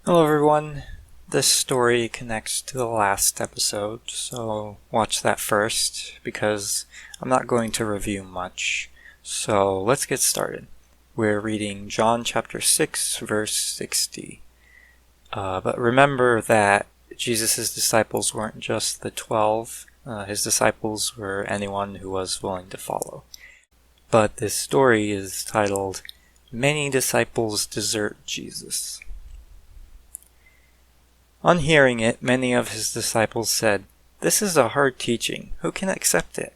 Hello everyone, this story connects to the last episode, so watch that first because I'm not going to review much. So let's get started. We're reading John chapter 6 verse 60. But remember that Jesus' disciples weren't just the 12, his disciples were anyone who was willing to follow. But this story is titled, Many Disciples Desert Jesus. On hearing it, many of his disciples said, "This is a hard teaching. Who can accept it?"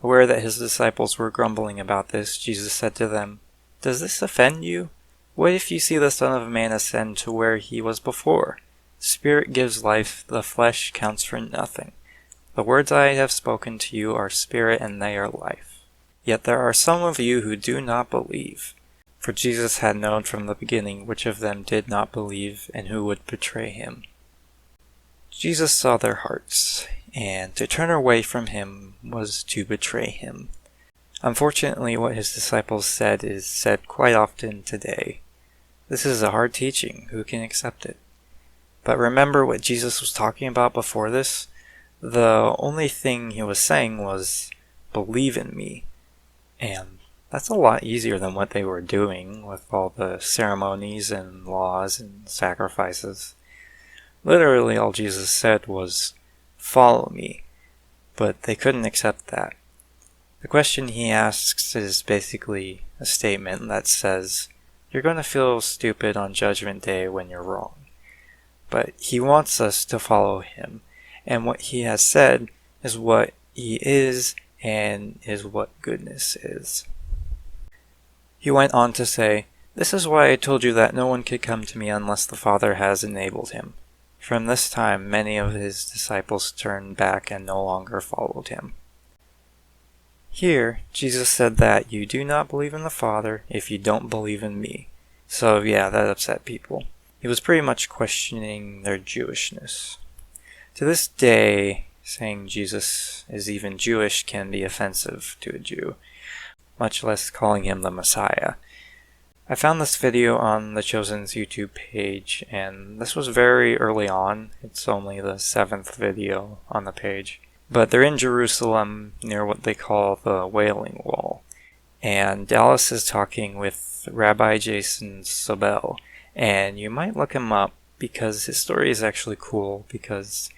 Aware that his disciples were grumbling about this, Jesus said to them, "Does this offend you? What if you see the Son of Man ascend to where he was before? The Spirit gives life, the flesh counts for nothing. The words I have spoken to you are spirit and they are life. Yet there are some of you who do not believe." For Jesus had known from the beginning which of them did not believe and who would betray him. Jesus saw their hearts, and to turn away from him was to betray him. Unfortunately, what his disciples said is said quite often today. This is a hard teaching. Who can accept it? But remember what Jesus was talking about before this? The only thing he was saying was, believe in me. And that's a lot easier than what they were doing with all the ceremonies and laws and sacrifices. Literally all Jesus said was, "Follow me," but they couldn't accept that. The question he asks is basically a statement that says, you're going to feel stupid on Judgment Day when you're wrong. But he wants us to follow him, and what he has said is what he is and is what goodness is. He went on to say, "This is why I told you that no one could come to me unless the Father has enabled him." From this time, many of his disciples turned back and no longer followed him. Here, Jesus said that you do not believe in the Father if you don't believe in me. So yeah, that upset people. He was pretty much questioning their Jewishness. To this day, saying Jesus is even Jewish can be offensive to a Jew, much less calling him the Messiah. I found this video on the Chosen's YouTube page, and this was very early on. It's only the 7th video on the page. But they're in Jerusalem near what they call the Wailing Wall. And Dallas is talking with Rabbi Jason Sobel, and you might look him up because his story is actually cool, because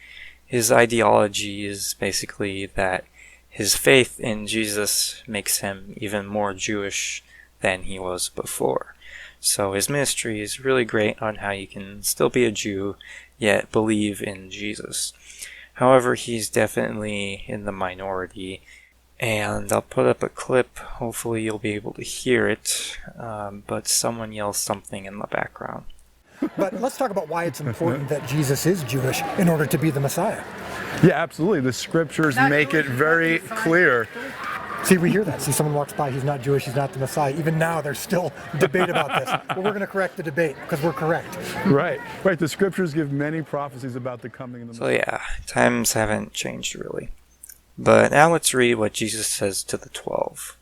his ideology is basically that his faith in Jesus makes him even more Jewish than he was before. So his ministry is really great on how you can still be a Jew, yet believe in Jesus. However, he's definitely in the minority, and I'll put up a clip, hopefully you'll be able to hear it, but someone yells something in the background. But let's talk about why it's important that Jesus is Jewish in order to be the Messiah. Yeah, absolutely. The scriptures make it very clear. See, we hear that. See, someone walks by, he's not Jewish, he's not the Messiah. Even now, there's still debate about this. But we're going to correct the debate, because we're correct. Right. The scriptures give many prophecies about the coming of the Messiah. So yeah, times haven't changed really. But now let's read what Jesus says to the 12.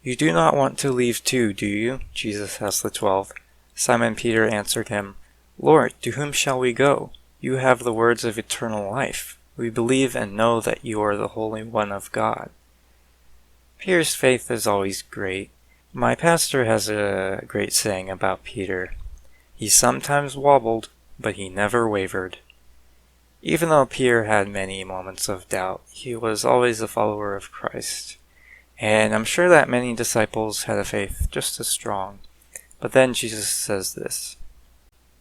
"You do not want to leave too, do you?" Jesus asked the 12. Simon Peter answered him, "Lord, to whom shall we go? You have the words of eternal life. We believe and know that you are the Holy One of God." Peter's faith is always great. My pastor has a great saying about Peter. He sometimes wobbled, but he never wavered. Even though Peter had many moments of doubt, he was always a follower of Christ. And I'm sure that many disciples had a faith just as strong. But then Jesus says this.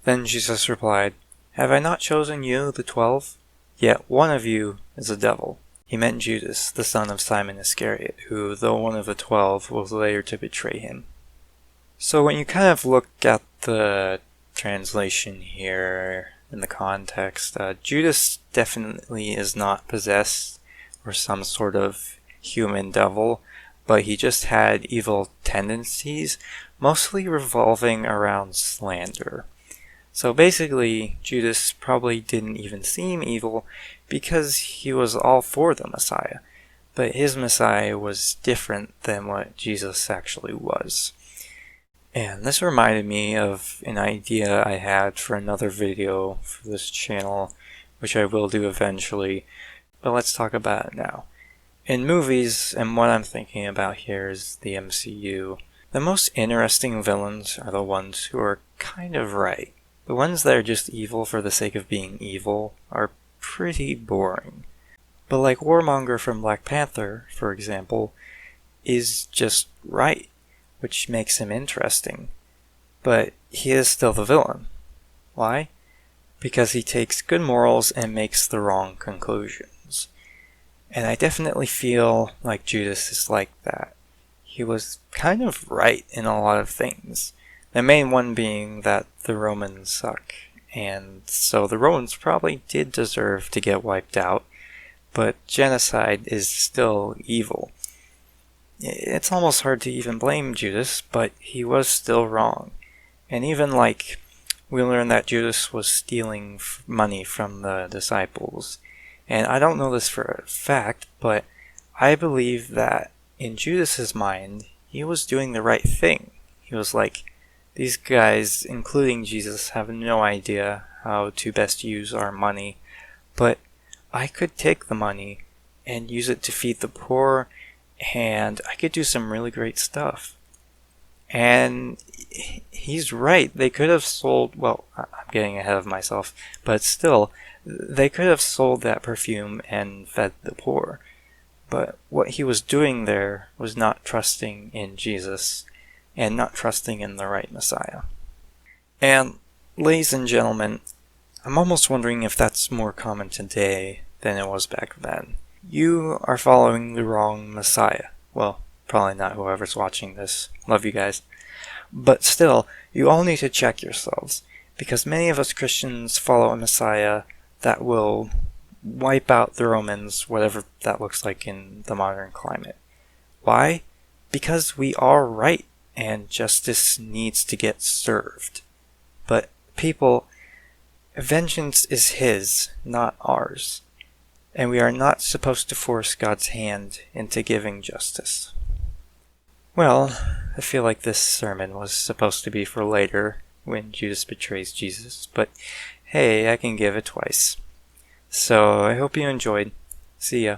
Then Jesus replied, "Have I not chosen you, the 12? Yet one of you is a devil." He meant Judas, the son of Simon Iscariot, who, though one of the 12, was later to betray him. So when you kind of look at the translation here in the context, Judas definitely is not possessed or some sort of human devil, but he just had evil tendencies, mostly revolving around slander. So basically, Judas probably didn't even seem evil because he was all for the Messiah, but his Messiah was different than what Jesus actually was. And this reminded me of an idea I had for another video for this channel, which I will do eventually, but let's talk about it now. In movies, and what I'm thinking about here is the MCU, the most interesting villains are the ones who are kind of right. The ones that are just evil for the sake of being evil are pretty boring. But like Warmonger from Black Panther, for example, is just right, which makes him interesting. But he is still the villain. Why? Because he takes good morals and makes the wrong conclusions. And I definitely feel like Judas is like that. He was kind of right in a lot of things. The main one being that the Romans suck. And so the Romans probably did deserve to get wiped out, but genocide is still evil. It's almost hard to even blame Judas, but he was still wrong. And even we learn that Judas was stealing money from the disciples. And I don't know this for a fact, but I believe that in Judas's mind, he was doing the right thing. He was like, these guys, including Jesus, have no idea how to best use our money, but I could take the money and use it to feed the poor, and I could do some really great stuff. And he's right. They could have sold, well, I'm getting ahead of myself, but still, they could have sold that perfume and fed the poor. But what he was doing there was not trusting in Jesus and not trusting in the right Messiah. And, ladies and gentlemen, I'm almost wondering if that's more common today than it was back then. You are following the wrong Messiah. Well, probably not whoever's watching this. Love you guys. But still, you all need to check yourselves, because many of us Christians follow a Messiah that will wipe out the Romans, whatever that looks like in the modern climate. Why? Because we are right, and justice needs to get served. But people, vengeance is his, not ours. And we are not supposed to force God's hand into giving justice. Well, I feel like this sermon was supposed to be for later, when Judas betrays Jesus, but hey, I can give it twice. So I hope you enjoyed. See ya.